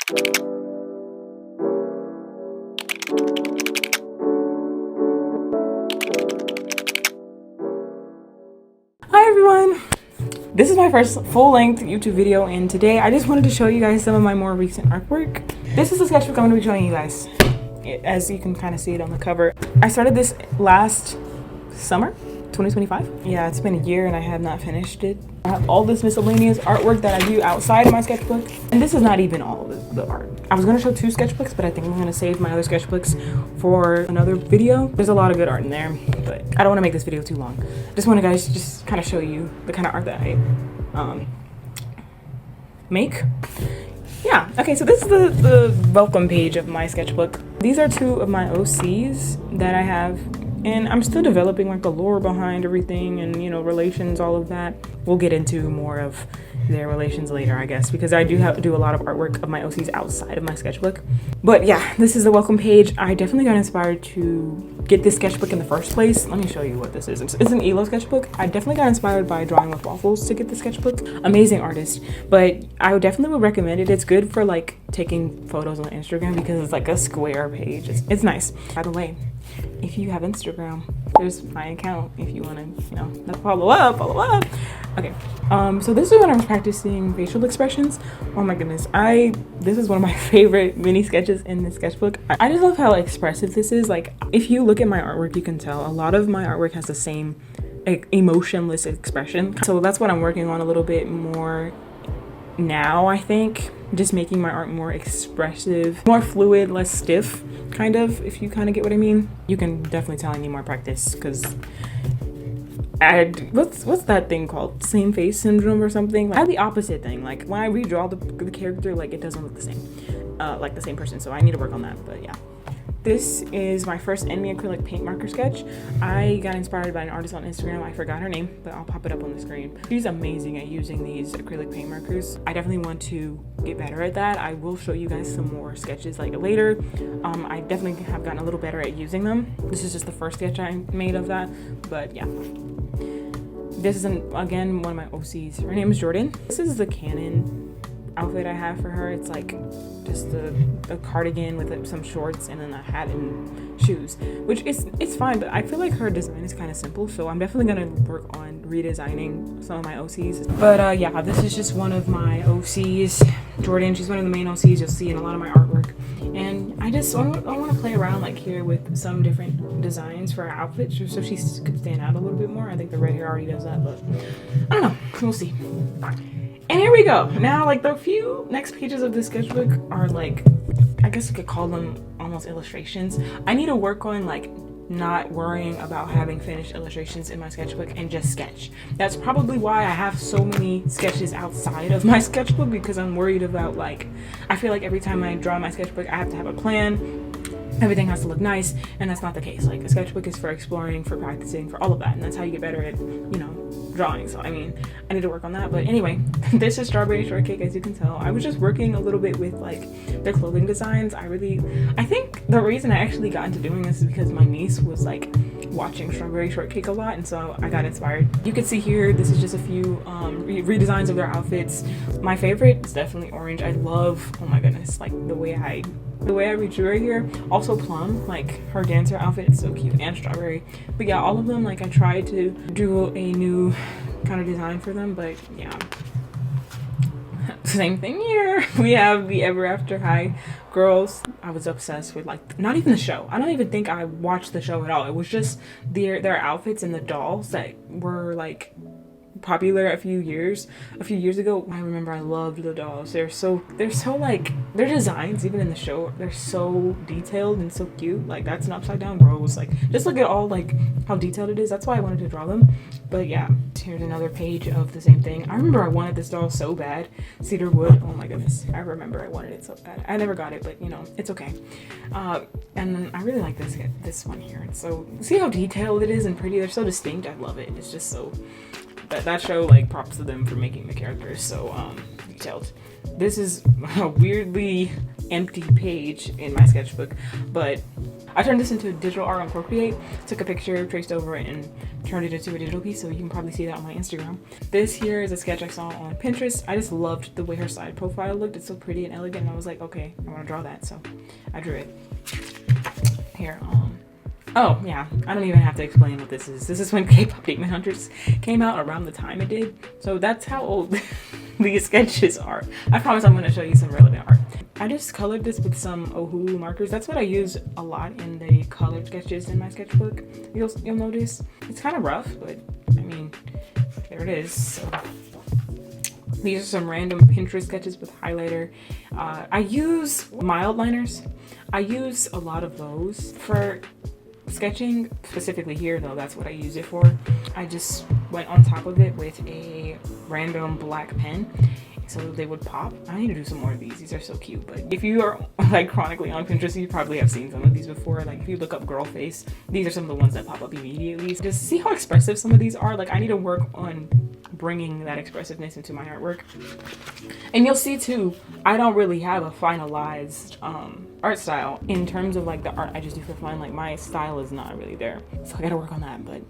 Hi everyone! This is my first full-length YouTube video, and today I just wanted to show you guys some of my more recent artwork. This is the sketchbook I'm going to be showing you guys. As you can kind of see it on the cover. I started this last summer, 2025. Yeah, it's been a year and I have not finished it. I have all this miscellaneous artwork that I do outside of my sketchbook. And this is not even all of the art. I was going to show 2 sketchbooks, but I think I'm going to save my other sketchbooks for another video. There's a lot of good art in there, but I don't want to make this video too long. Just want to guys just kind of show you the kind of art that I make. Yeah, okay, so this is the welcome page of my sketchbook. These are 2 of my OCs that I have, and I'm still developing like the lore behind everything and, you know, relations, all of that. We'll get into more of their relations later, I guess, because I do have to do a lot of artwork of my OCs outside of my sketchbook. But yeah, this is the welcome page. I definitely got inspired to get this sketchbook in the first place. Let me show you what this is. It's an ELO sketchbook. I definitely got inspired by Drawing with Waffles to get this sketchbook. Amazing artist, but I definitely would recommend it. It's good for like taking photos on Instagram because it's like a square page. It's nice. By the way, if you have Instagram, there's my account if you want to, you know, follow up. Okay, so this is when I was practicing facial expressions. Oh my goodness, this is one of my favorite mini sketches in this sketchbook. I just love how expressive this is. Like, if you look at my artwork, you can tell a lot of my artwork has the same emotionless expression. So that's what I'm working on a little bit more now, I think. Just making my art more expressive, more fluid, less stiff, kind of, if you kind of get what I mean. You can definitely tell I need more practice because what's that thing called? Same face syndrome or something? Like, I have the opposite thing. Like, when I redraw the character, like, it doesn't look the same, like the same person. So I need to work on that, but yeah. This is my first enemy acrylic paint marker sketch. I got inspired by an artist on Instagram. I forgot her name, but I'll pop it up on the screen. She's amazing at using these acrylic paint markers. I definitely want to get better at that. I will show you guys some more sketches like later. I definitely have gotten a little better at using them. This is just the first sketch I made of that, but yeah. This is, again, one of my OCs. Her name is Jordan. This is the Canon outfit I have for her. It's like just a cardigan with some shorts and then a hat and shoes, which it's fine, but I feel like her design is kind of simple, so I'm definitely gonna work on redesigning some of my OCs. But yeah, this is just one of my OCs. Jordan, she's one of the main OCs you'll see in a lot of my artwork, and I want to play around like here with some different designs for her outfits so she could stand out a little bit more. I think the red hair already does that, but I don't know, we'll see. And here we go. Now, like, the few next pages of this sketchbook are like, I guess you could call them almost illustrations. I need to work on like not worrying about having finished illustrations in my sketchbook and just sketch. That's probably why I have so many sketches outside of my sketchbook, because I'm worried about, like, I feel like every time I draw my sketchbook, I have to have a plan. Everything has to look nice, and that's not the case. Like, a sketchbook is for exploring, for practicing, for all of that, and that's how you get better at, you know, drawing. So I mean, I need to work on that. But anyway, this is Strawberry Shortcake. As you can tell, I was just working a little bit with like their clothing designs. I think the reason I actually got into doing this is because my niece was like watching Strawberry Shortcake a lot, and so I got inspired. You can see here, this is just a few redesigns of their outfits. My favorite is definitely orange. I love, oh my goodness, like the way I redrew right here. Also Plum, like her dancer outfit is so cute, and Strawberry. But yeah, all of them, like, I tried to do a new kind of design for them, but yeah. Same thing here. We have the Ever After High girls. I was obsessed with, like, not even the show. I don't even think I watched the show at all. It was just their outfits and the dolls that were like popular a few years ago. I remember I loved the dolls. They're so like, their designs even in the show, they're so detailed and so cute. Like, that's an upside down rose. Like, just look at all like how detailed it is. That's why I wanted to draw them. But yeah, here's another page of the same thing. I remember I wanted this doll so bad. Cedar Wood, oh my goodness, I remember I wanted it so bad. I never got it, but you know, it's okay. And then I really like this one here. And so see how detailed it is and pretty. They're so distinct. I love it. It's just so, that show, like, props to them for making the characters so detailed. This is a weirdly empty page in my sketchbook, but I turned this into digital art on Procreate, took a picture, traced over it, and turned it into a digital piece, so you can probably see that on my Instagram. This here is a sketch I saw on Pinterest. I just loved the way her side profile looked. It's so pretty and elegant, and I was like, okay, I want to draw that, so I drew it. Here, oh yeah, I don't even have to explain what this is. This is when K-pop Demon Hunters came out, around the time it did. So that's how old these sketches are. I promise I'm gonna show you some relevant art. I just colored this with some Ohu markers. That's what I use a lot in the colored sketches in my sketchbook. You'll notice it's kind of rough, but I mean, there it is. So these are some random Pinterest sketches with highlighter. I use mild liners. I use a lot of those for sketching, specifically here though. That's what I use it for. I just went on top of it with a random black pen so they would pop. I need to do some more of these. These are so cute. But if you are like chronically on Pinterest, you probably have seen some of these before. Like if you look up girl face, these are some of the ones that pop up immediately. Just see how expressive some of these are. Like I need to work on bringing that expressiveness into my artwork. And you'll see too, I don't really have a finalized art style in terms of like the art I just do for fun. Like my style is not really there, so I gotta work on that. But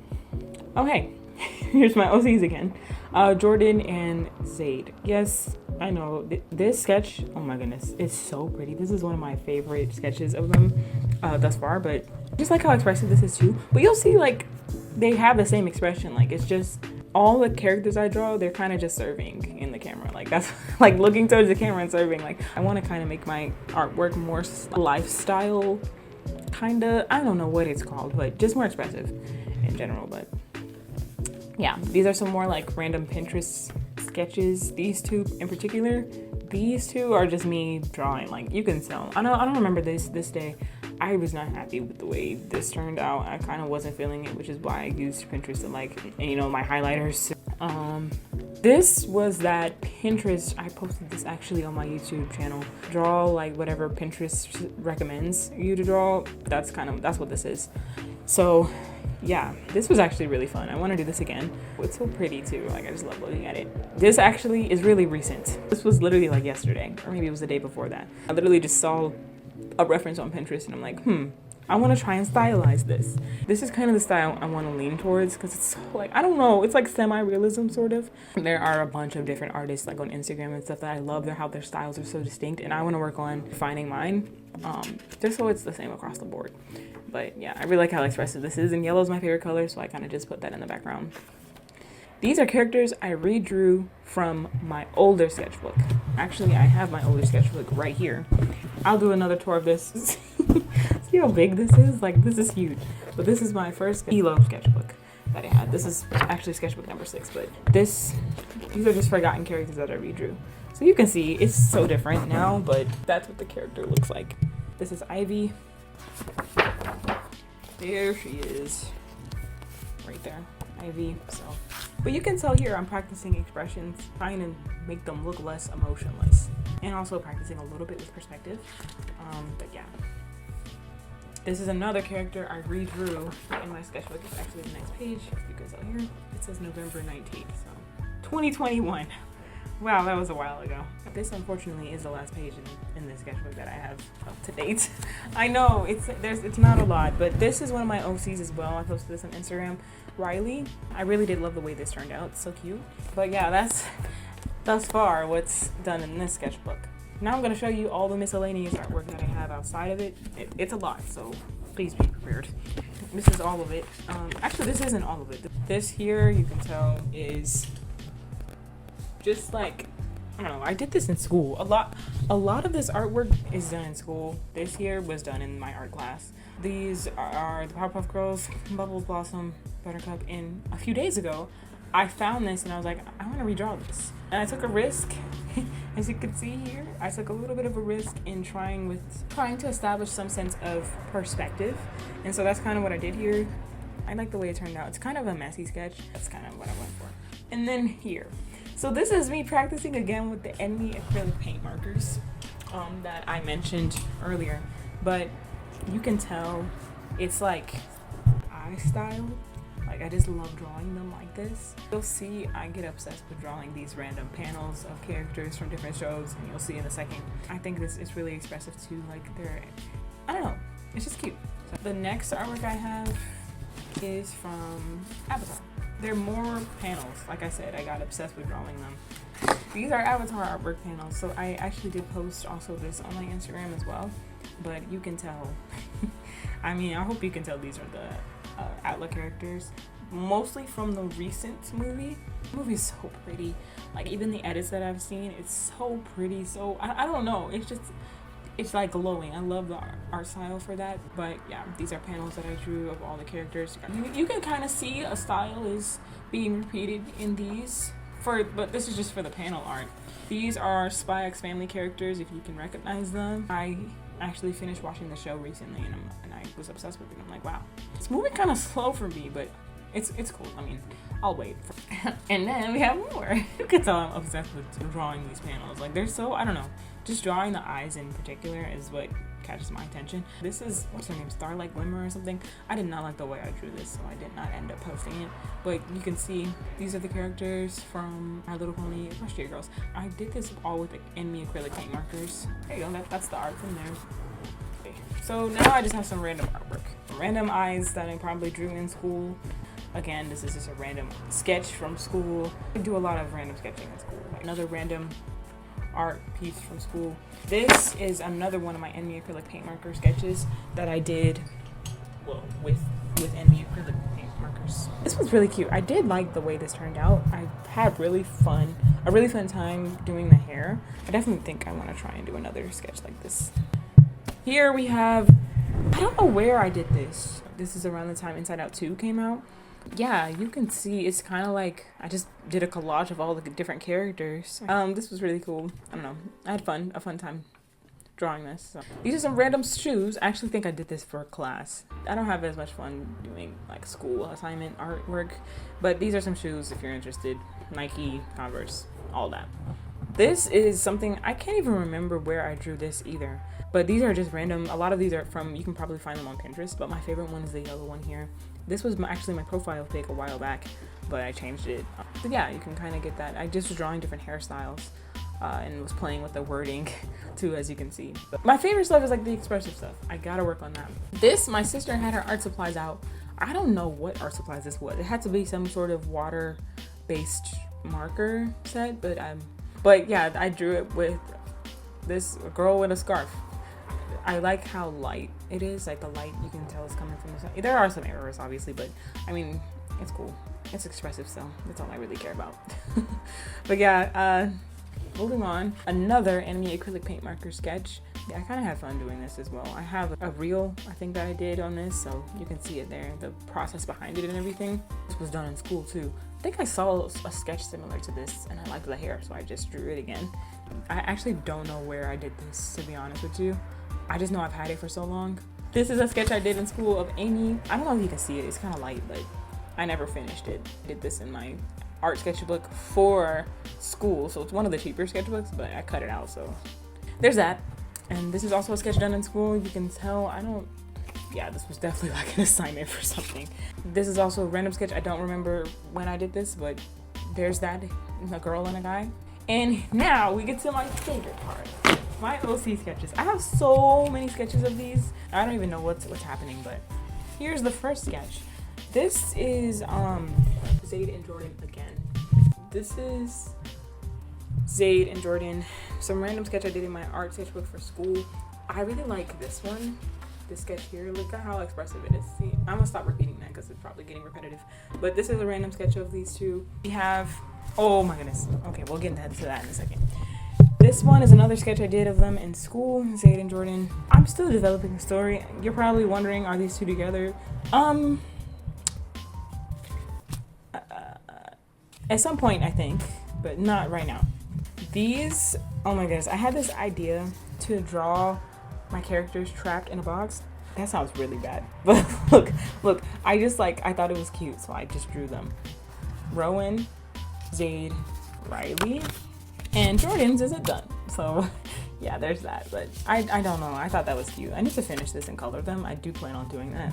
okay, here's my OCs again. Jordan and Zayd. Yes, I know this sketch, oh my goodness, it's so pretty. This is one of my favorite sketches of them thus far, but just like how expressive this is too. But you'll see like they have the same expression. Like it's just all the characters I draw, they're kind of just serving in the camera. Like that's like looking towards the camera and serving. Like I want to kind of make my artwork more lifestyle, kind of, I don't know what it's called, but just more expressive in general. But yeah, these are some more like random Pinterest sketches. These two in particular, these two are just me drawing. Like you can tell. I don't remember this day. I was not happy with the way this turned out. I kind of wasn't feeling it, which is why I used Pinterest to like, you know, my highlighters. This was that Pinterest. I posted this actually on my YouTube channel. Draw like whatever Pinterest recommends you to draw. That's what this is. So yeah, this was actually really fun. I want to do this again. It's so pretty too. Like I just love looking at it. This actually is really recent. This was literally like yesterday, or maybe it was the day before that. I literally just saw a reference on Pinterest and I'm like, I want to try and stylize this. This is kind of the style I want to lean towards because it's so like, I don't know, it's like semi-realism sort of. There are a bunch of different artists like on Instagram and stuff that I love how their styles are so distinct, and I want to work on finding mine just so it's the same across the board. But yeah, I really like how expressive this is, and yellow is my favorite color, so I kind of just put that in the background. These are characters I redrew from my older sketchbook. Actually, I have my older sketchbook right here. I'll do another tour of this. See how big this is? Like, this is huge. But this is my first ELO sketchbook that I had. This is actually sketchbook number 6, but these are just forgotten characters that I redrew. So you can see it's so different now, but that's what the character looks like. This is Ivy. There she is. Right there. Ivy. So, but you can tell here I'm practicing expressions, trying to make them look less emotionless, and also practicing a little bit with perspective. But yeah, this is another character I redrew in my sketchbook. It's actually the next page. You can tell here it says November 19th, so 2021. Wow, that was a while ago. This unfortunately is the last page in this sketchbook that I have up to date. I know it's not a lot, but this is one of my OCs as well. I posted this on Instagram. Riley, I really did love the way this turned out. It's so cute. But yeah, that's thus far what's done in this sketchbook. Now I'm going to show you all the miscellaneous artwork that I have outside of it. It's a lot, so please be prepared. This is all of it. Actually, this isn't all of it. This here, you can tell, is just like, I don't know, I did this in school. A lot of this artwork is done in school. This here was done in my art class. These are the Powerpuff Girls, Bubbles, Blossom, Buttercup, and a few days ago, I found this and I was like, I want to redraw this. And I took a risk. As you can see here, I took a little bit of a risk in trying to establish some sense of perspective. And so that's kind of what I did here. I like the way it turned out. It's kind of a messy sketch. That's kind of what I went for. And then here. So this is me practicing again with the Enemy acrylic paint markers that I mentioned earlier. But you can tell it's like eye style. Like I just love drawing them like this. You'll see I get obsessed with drawing these random panels of characters from different shows, and you'll see in a second. I think this is really expressive too. Like I don't know, it's just cute. So the next artwork I have is from Avatar. They're more panels. Like I said, I got obsessed with drawing them. These are Avatar artwork panels, so I actually did post also this on my Instagram as well, but you can tell. I mean, I hope you can tell these are the Outlook characters, mostly from the recent movie. The movie is so pretty. Like, even the edits that I've seen, it's so pretty. So I don't know, it's like glowing. I love the art style for that. But yeah, these are panels that I drew of all the characters. You can kind of see a style is being repeated in these, but this is just for the panel art. These are Spy X Family characters, if you can recognize them. I actually finished watching the show recently, and I was obsessed with it. I'm like, wow, it's moving kind of slow for me, but it's cool. I mean, I'll wait. And then we have more. You can tell I'm obsessed with drawing these panels. Like, they're so, I don't know, just drawing the eyes in particular is what catches my attention. This is, what's her name, Starlight Glimmer or something. I did not like the way I drew this, so I did not end up posting it. But you can see these are the characters from My Little Pony Equestria Girls. I did this all with me acrylic paint markers. There you go, that's the art from there. Okay. So now I just have some random artwork. Random eyes that I probably drew in school. Again, this is just a random sketch from school. I do a lot of random sketching in school. Like another random art piece from school. This is another one of my NB acrylic paint marker sketches that I did, well, with NB acrylic paint markers. This was really cute. I did like the way this turned out. I had a really fun time doing the hair. I definitely think I want to try and do another sketch like this. Here we have, I don't know where I did this. This is around the time Inside Out 2 came out. Yeah, you can see it's kind of like I just did a collage of all the different characters. This was really cool. I don't know. I had a fun time drawing this. So. These are some random shoes. I actually think I did this for a class. I don't have as much fun doing like school assignment artwork, but these are some shoes if you're interested. Nike, Converse, all that. This is something, I can't even remember where I drew this either, but these are just random. A lot of these are from, you can probably find them on Pinterest, but my favorite one is the yellow one here. This was actually my profile pic a while back, but I changed it. But yeah, you can kind of get that. I just was drawing different hairstyles and was playing with the wording too, as you can see. But my favorite stuff is like the expressive stuff. I gotta work on that. This, my sister had her art supplies out. I don't know what art supplies this was. It had to be some sort of water-based marker set, but yeah, I drew it with this girl with a scarf. I like how light it is, like the light you can tell is coming from the sun. There are some errors obviously, but I mean, it's cool. It's expressive, so that's all I really care about. But yeah, moving on. Another anime acrylic paint marker sketch. Yeah, I kind of had fun doing this as well. I have a reel, I think, that I did on this, so you can see it there, the process behind it and everything. This was done in school too. I think I saw a sketch similar to this and I liked the hair, so I just drew it again. I actually don't know where I did this, to be honest with you. I just know I've had it for so long. This is a sketch I did in school of Amy. I don't know if you can see it, it's kind of light, but I never finished it. I did this in my art sketchbook for school, so it's one of the cheaper sketchbooks, but I cut it out, so there's that. And this is also a sketch done in school. You can tell yeah, this was definitely like an assignment for something. This is also a random sketch. I don't remember when I did this, but there's that, a girl and a guy. And now we get to my favorite part, my OC sketches. I have so many sketches of these. I don't even know what's happening, but here's the first sketch. This is Zayd and Jordan again. This is Zayd and Jordan. Some random sketch I did in my art sketchbook for school. I really like this one. This sketch here, look at how expressive it is. See, I'm gonna stop repeating that because it's probably getting repetitive. But this is a random sketch of these two. We have, oh my goodness. Okay, we'll get into that in a second. This one is another sketch I did of them in school, Zayd and Jordan. I'm still developing the story. You're probably wondering, are these two together? At some point, I think, but not right now. These, oh my goodness, I had this idea to draw my characters trapped in a box. That sounds really bad, but look, I thought it was cute, so I just drew them. Rowan, Zayd, Riley, and Jordan's isn't done. So yeah, there's that, but I don't know, I thought that was cute. I need to finish this and color them. I do plan on doing that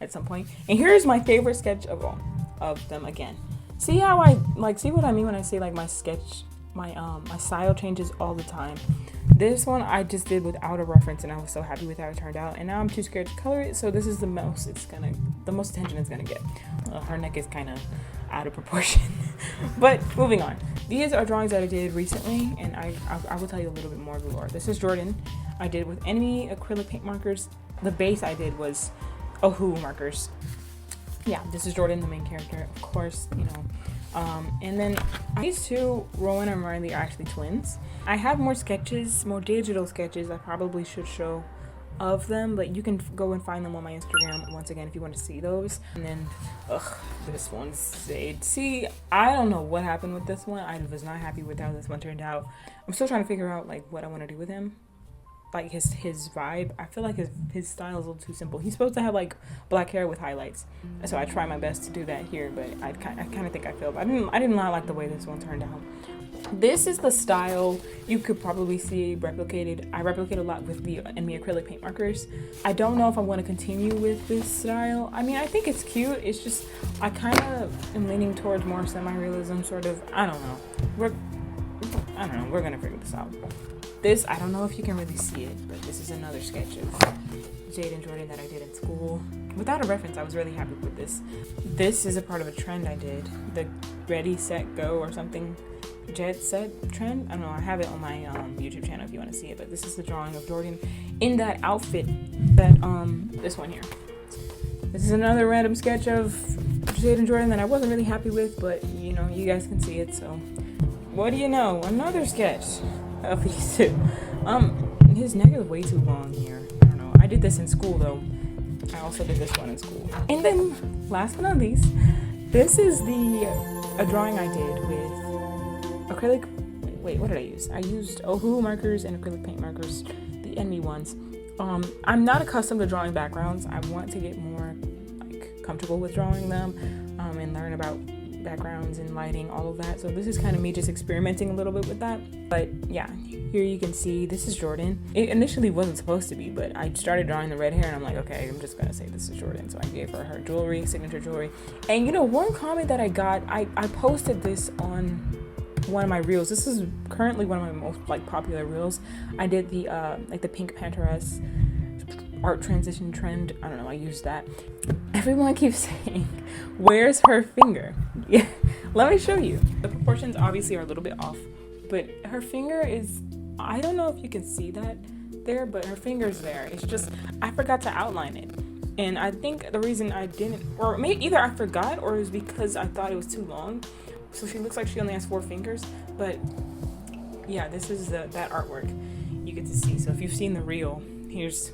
at some point. And here's my favorite sketch of all of them again. See how see what I mean when I say like my sketch, my style changes all the time. This one I just did without a reference, and I was so happy with how it turned out. And now I'm too scared to color it, so this is the most attention it's gonna get. Her neck is kind of out of proportion. But moving on. These are drawings that I did recently, and I will tell you a little bit more of the lore. This is Jordan. I did with any acrylic paint markers. The base I did was Ohu markers. Yeah, this is Jordan, the main character, of course, you know. And then these two, Rowan and Riley, are actually twins. I have more sketches, more digital sketches I probably should show of them, but you can go and find them on my Instagram once again if you want to see those. And then this one's Zaid. See, I don't know what happened with this one. I was not happy with how this one turned out. I'm still trying to figure out like what I want to do with him, like his vibe. I feel like his style is a little too simple. He's supposed to have like black hair with highlights, so I try my best to do that here, but I kind of think I failed. I did not like the way this one turned out. This is the style you could probably see replicated. I replicate a lot with the acrylic paint markers. I don't know if I want to continue with this style. I mean, I think it's cute. It's just I kind of am leaning towards more semi-realism, sort of. I don't know. We're gonna figure this out. This, I don't know if you can really see it, but this is another sketch of Jade and Jordan that I did in school. Without a reference, I was really happy with this. This is a part of a trend I did, the Ready, Set, Go or something, Jet Set trend. I don't know, I have it on my YouTube channel if you want to see it, but this is the drawing of Jordan in that outfit that, this one here. This is another random sketch of Jade and Jordan that I wasn't really happy with, but you know, you guys can see it, so what do you know? Another sketch of these two. His neck is way too long here. I don't know. I did this in school though. I also did this one in school. And then last but not least, this is a drawing I did with acrylic. Wait, what did I use? I used Ohu markers and acrylic paint markers, the enemy ones. I'm not accustomed to drawing backgrounds. I want to get more like comfortable with drawing them and learn about backgrounds and lighting, all of that. So this is kind of me just experimenting a little bit with that. But yeah, here you can see this is Jordan. It initially wasn't supposed to be, but I started drawing the red hair and I'm like, okay, I'm just gonna say this is Jordan. So I gave her jewelry, signature jewelry. And you know, one comment that I got, I posted this on one of my reels. This is currently one of my most like popular reels. I did the like the pink Pinterest art transition trend. I don't know, I used that. Everyone keeps saying, where's her finger? Yeah, let me show you. The proportions obviously are a little bit off, but her finger is, I don't know if you can see that there, but her finger's there. It's just, I forgot to outline it. And I think the reason I didn't, or maybe either I forgot or it was because I thought it was too long. So she looks like she only has 4 fingers, but yeah, this is that artwork you get to see. So if you've seen the reel, here's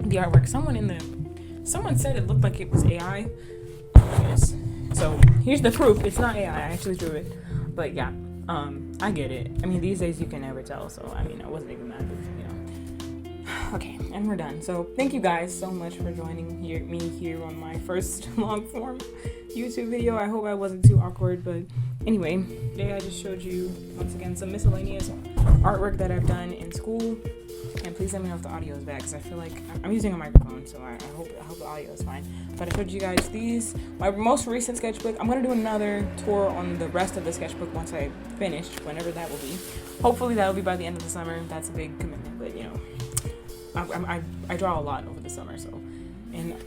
the artwork. Someone said it looked like it was AI. Yes. So here's the proof. It's not AI. I actually drew it. But yeah, I get it. I mean, these days you can never tell. So I mean, I wasn't even mad, you know. Okay, and we're done. So thank you guys so much for joining me here on my first long form YouTube video. I hope I wasn't too awkward, but anyway, today I just showed you once again some miscellaneous artwork that I've done in school. And please let me know if the audio is bad, because I feel like I'm using a microphone, so I hope the audio is fine. But I showed you guys my most recent sketchbook. I'm going to do another tour on the rest of the sketchbook once I finish, whenever that will be. Hopefully that will be by the end of the summer. That's a big commitment, but you know, I draw a lot over the summer, so in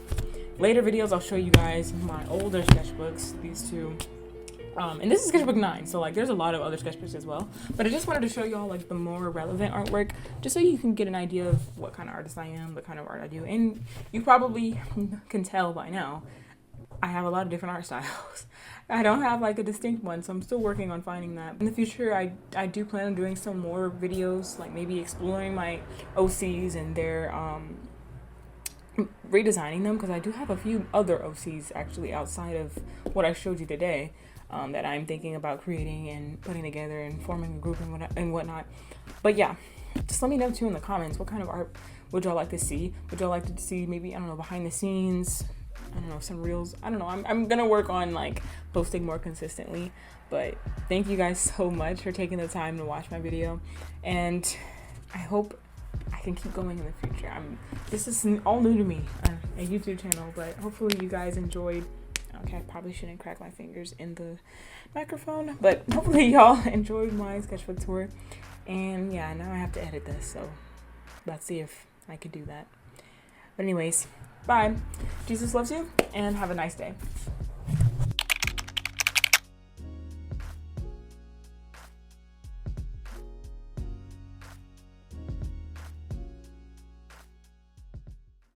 later videos I'll show you guys my older sketchbooks, these two. And this is sketchbook 9, so like there's a lot of other sketchbooks as well, but I just wanted to show y'all like the more relevant artwork, just so you can get an idea of what kind of artist I am, what kind of art I do. And you probably can tell by now I have a lot of different art styles. I don't have like a distinct one, so I'm still working on finding that. In the future, I do plan on doing some more videos, like maybe exploring my OCs and their redesigning them, because I do have a few other OCs actually outside of what I showed you today. That I'm thinking about creating and putting together and forming a group and whatnot. But yeah, just let me know too in the comments, what kind of art would y'all like to see? Would y'all like to see maybe, I don't know, behind the scenes? I don't know, some reels. I don't know. I'm gonna work on like posting more consistently. But thank you guys so much for taking the time to watch my video, and I hope I can keep going in the future. This is all new to me, a YouTube channel, but hopefully you guys enjoyed. Okay, I probably shouldn't crack my fingers in the microphone, but hopefully y'all enjoyed my sketchbook tour. And yeah, now I have to edit this, so let's see if I could do that. But anyways, bye. Jesus loves you, and have a nice day.